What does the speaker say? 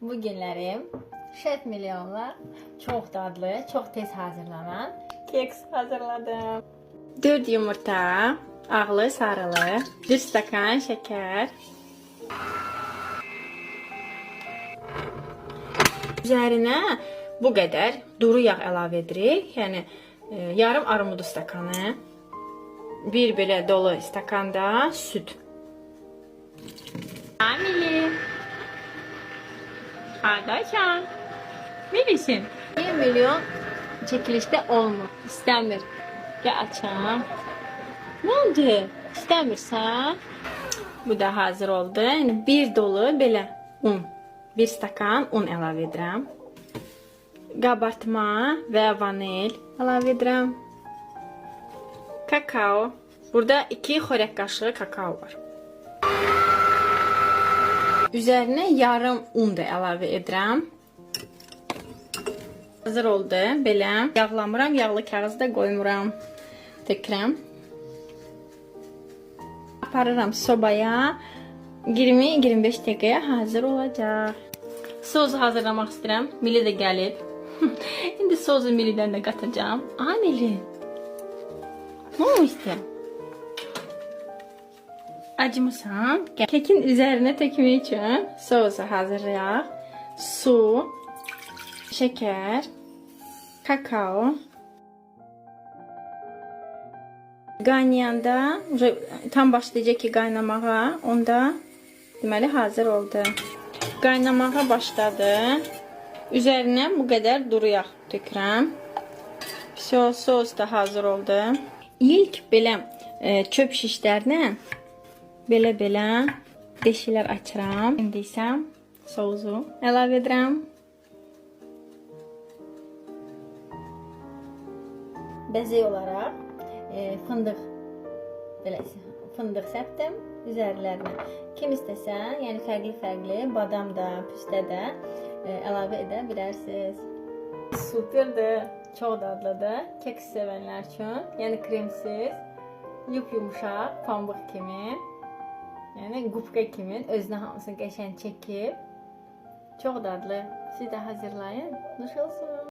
Bu günlerim Şef Milyon'la çok dadlı, çok tez hazırlanan keks hazırladım. 4 yumurta, ağlı, sarılı, 1 stakan şeker. Üzərinə bu qədər duru yağ əlavə edirik. Yəni yarım armudu stakanı, bir belə dolu stakanda süt. Amili. Arkadaşlar. Bilirsin. 1 milyon çekilişte olmur. İstəmir. Gel açam. Ne oldu? İstəmirsən? Bu da hazır oldu. Yəni bir dolu belə un. 1 stakan un əlavə edirəm. Qabartma və vanil əlavə edirəm. Kakao. Burada 2 xörək qaşığı kakao var. Üzərinə yarım un da əlavə edirəm. Hazır oldu. Belə yağlamıram, yağlı kağızda qoymuram. Tökürəm. Aparıram sobaya. 20-25 dəqiqəyə hazır olacaq. Sosu hazırlamaq istəyirəm. Mili də gəlib. İndi sosu Milidən də qatacağım. Aha Mili. Ne oldu işte? Acımısan. Kekin üzerine tökmək üçün sosu hazırlayaq. Su, şeker, kakao. Qaynayanda, tam başlayacaq ki qaynamağa, onda deməli hazır oldu. Qaynamağa başladı. Üzərinə bu qədər duru yağ tökürəm. Sos da hazır oldu. İlk belə çöp şişlərlə belə deşiklər açıram. İndi isə sosu əlavə edirəm. Bəzək olaraq fındıq səpdim üzərlərinə. Kim istəsə, yəni fərqli badam da, püstə də əlavə edə bilərsiniz. Superdir, çox dadlıdır. Keks sevənlər üçün, yəni kremsiz, yumuşaq, pambıq kimi, yəni qubqa kimi özünə hamısını qəşəng çəkib. Çox dadlı. Siz də hazırlayın. Nuş olsun.